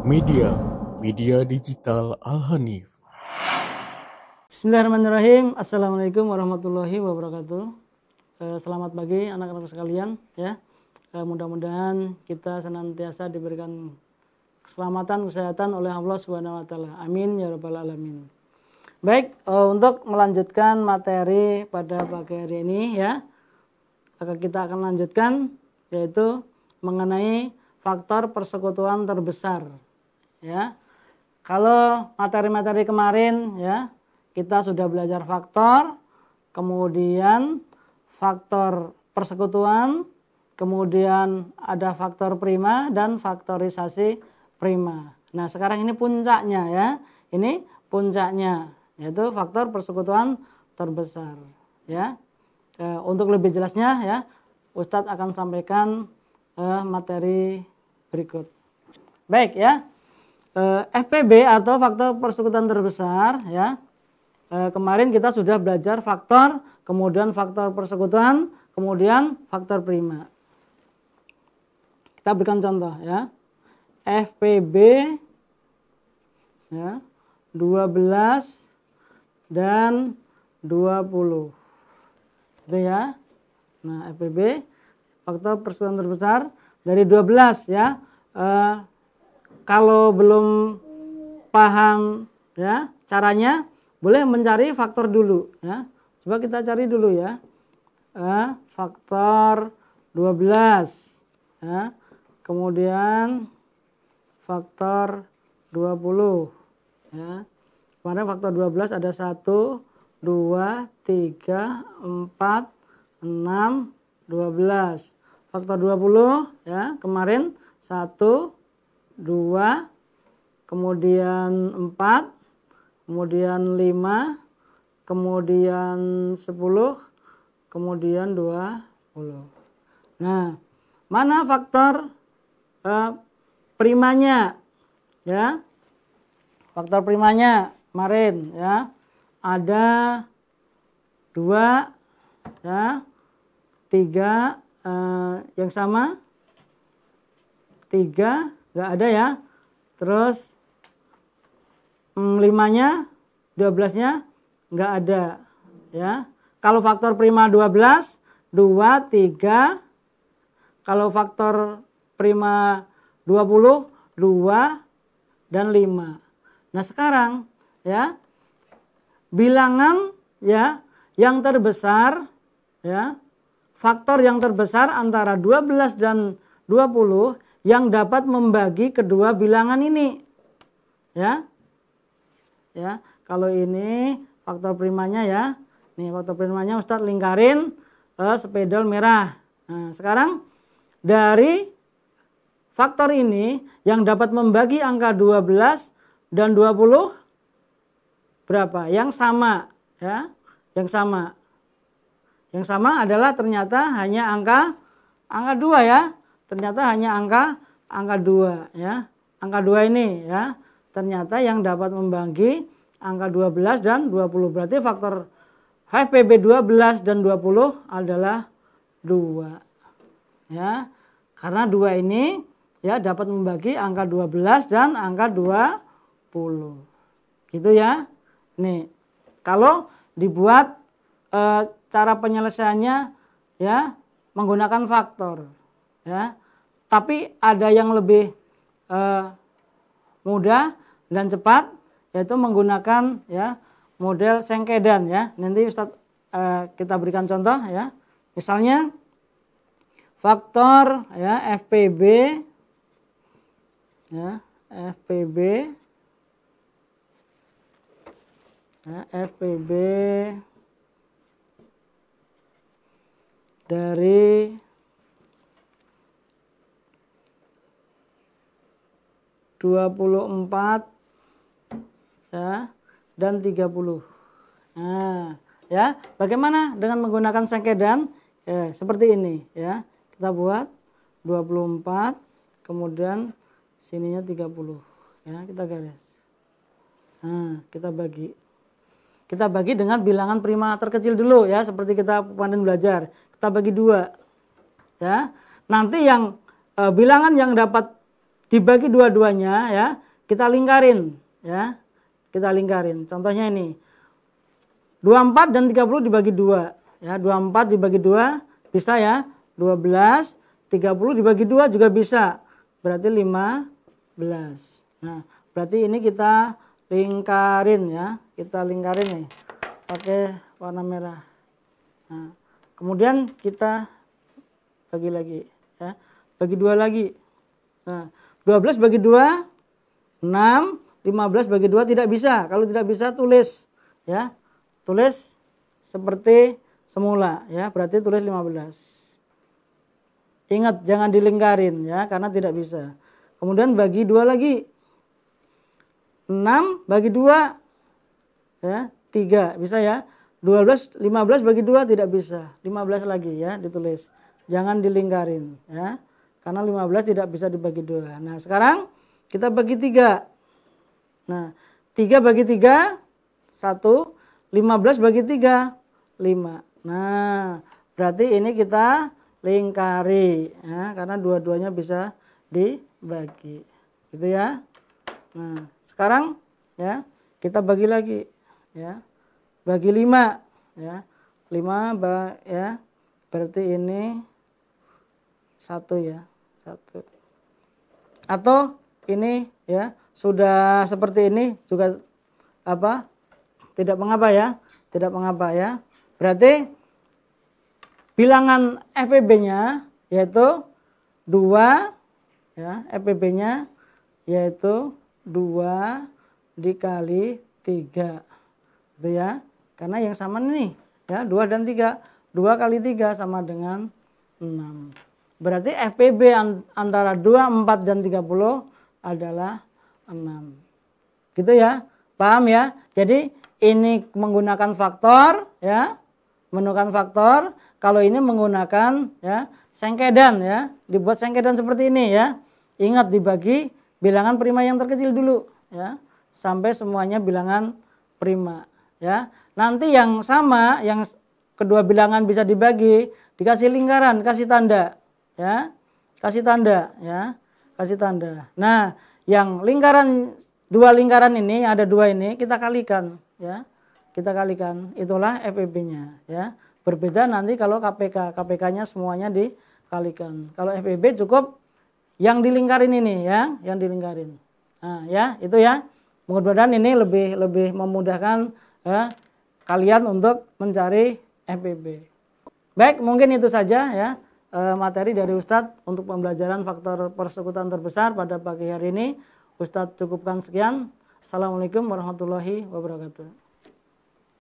Media Digital Al-Hanif. Bismillahirrahmanirrahim. Assalamualaikum warahmatullahi wabarakatuh. Selamat pagi anak-anak sekalian ya. Mudah-mudahan kita senantiasa diberikan keselamatan, kesehatan oleh Allah Subhanahu wa taala. Amin ya rabbal alamin. Baik, untuk melanjutkan materi pada pagi hari ini ya. Kita akan lanjutkan yaitu mengenai faktor persekutuan terbesar. Ya, kalau materi-materi kemarin ya kita sudah belajar faktor, kemudian faktor persekutuan, kemudian ada faktor prima dan faktorisasi prima. Nah sekarang ini puncaknya ya, ini puncaknya yaitu faktor persekutuan terbesar. Ya, untuk lebih jelasnya ya, Ustadz akan sampaikan materi berikut. Baik ya. FPB atau faktor persekutuan terbesar ya. Kemarin kita sudah belajar faktor, kemudian faktor persekutuan, kemudian faktor prima. Kita berikan contoh ya. FPB ya 12 dan 20. Itu ya. Nah, FPB faktor persekutuan terbesar dari 12 ya. Kalau belum paham ya caranya, boleh mencari faktor dulu ya. Coba kita cari dulu ya. Faktor 12 ya. Kemudian faktor 20 ya. Kemarin faktor 12 ada 1, 2, 3, 4, 6, 12. Faktor 20 ya, kemarin 1, 2, kemudian 4, kemudian 5, kemudian 10, kemudian 20. Nah, mana faktor primanya? Ya, faktor primanya kemarin ya ada 2, ya, 3, yang sama 3. Nggak ada ya. Terus 5-nya, 12-nya nggak ada ya. Kalau faktor prima 12, 2, 3. Kalau faktor prima 20, 2 dan 5. Nah sekarang ya bilangan ya yang terbesar ya, faktor yang terbesar antara 12 dan 20 yang dapat membagi kedua bilangan ini ya. Ya, kalau ini faktor primanya ya. Nih faktor primanya Ustadz lingkarin spidol merah. Nah, sekarang dari faktor ini yang dapat membagi angka 12 dan 20 berapa? Yang sama ya. Yang sama. Yang sama adalah ternyata hanya angka 2 ya. Ternyata hanya angka 2 ya. Angka 2 ini ya. Ternyata yang dapat membagi angka 12 dan 20. Berarti faktor FPB 12 dan 20 adalah 2. Ya. Karena 2 ini ya dapat membagi angka 12 dan angka 20. Gitu ya. Nih, kalau dibuat cara penyelesaiannya ya menggunakan faktor ya. Tapi ada yang lebih mudah dan cepat yaitu menggunakan ya model sengkedan ya. Nanti Ustadz kita berikan contoh ya. Misalnya faktor ya FPB ya, FPB ya, FPB dari 24 ya dan 30. Nah, ya, bagaimana dengan menggunakan sengkedan? Ya, seperti ini ya. Kita buat 24 kemudian sininya 30 ya, kita garis. Nah, kita bagi. Kita bagi dengan bilangan prima terkecil dulu ya, seperti kita kemarin belajar. Kita bagi 2. Ya. Nanti yang bilangan yang dapat dibagi dua-duanya ya, kita lingkarin ya. Kita lingkarin. Contohnya ini. 24 dan 30 dibagi 2 ya. 24 dibagi 2 bisa ya. 12, 30 dibagi 2 juga bisa. Berarti 15. Nah, berarti ini kita lingkarin ya. Kita lingkarin nih pakai warna merah. Nah, kemudian kita bagi lagi ya. Bagi 2 lagi. Nah, 12 bagi 2 6, 15 bagi 2 tidak bisa. Kalau tidak bisa tulis ya. Tulis seperti semula ya, berarti tulis 15. Ingat jangan dilingkarin ya karena tidak bisa. Kemudian bagi 2 lagi. 6 bagi 2 ya, 3 bisa ya. 15 bagi 2 tidak bisa. 15 lagi ya ditulis. Jangan dilingkarin ya. Karena 15 tidak bisa dibagi 2. Nah, sekarang kita bagi 3. Nah, 3 bagi 3, 1. 15 bagi 3, 5. Nah, berarti ini kita lingkari. Ya, karena dua-duanya bisa dibagi. Gitu ya. Nah, sekarang ya, kita bagi lagi. Ya, bagi 5. Ya, 5 ya, berarti ini 1 ya. 1. Atau ini ya sudah seperti ini juga tidak mengapa ya, tidak mengapa ya. Berarti bilangan FPB-nya yaitu 2 ya, FPB-nya yaitu 2 dikali 3 gitu ya. Karena yang sama nih ya, 2 dan 3. 2 kali 3 sama dengan 6. Berarti FPB antara 2, 4 dan 30 adalah 6. Gitu ya. Paham ya? Jadi ini menggunakan faktor ya. Menggunakan faktor. Kalau ini menggunakan ya sengkedan ya. Dibuat sengkedan seperti ini ya. Ingat dibagi bilangan prima yang terkecil dulu ya. Sampai semuanya bilangan prima ya. Nanti yang sama, yang kedua bilangan bisa dibagi, dikasih lingkaran, kasih tanda ya. Kasih tanda ya. Kasih tanda. Nah, yang lingkaran, dua lingkaran ini, ada 2 ini kita kalikan ya. Kita kalikan, itulah FPB-nya ya. Berbeda nanti kalau KPK, KPK-nya semuanya dikalikan. Kalau FPB cukup yang dilingkarin ini ya, yang dilingkarin. Nah, ya, itu ya. Mudah-mudahan ini lebih memudahkan ya, kalian untuk mencari FPB. Baik, mungkin itu saja ya. Materi dari Ustadz untuk pembelajaran faktor persekutuan terbesar pada pagi hari ini. Ustadz cukupkan sekian. Assalamualaikum warahmatullahi wabarakatuh.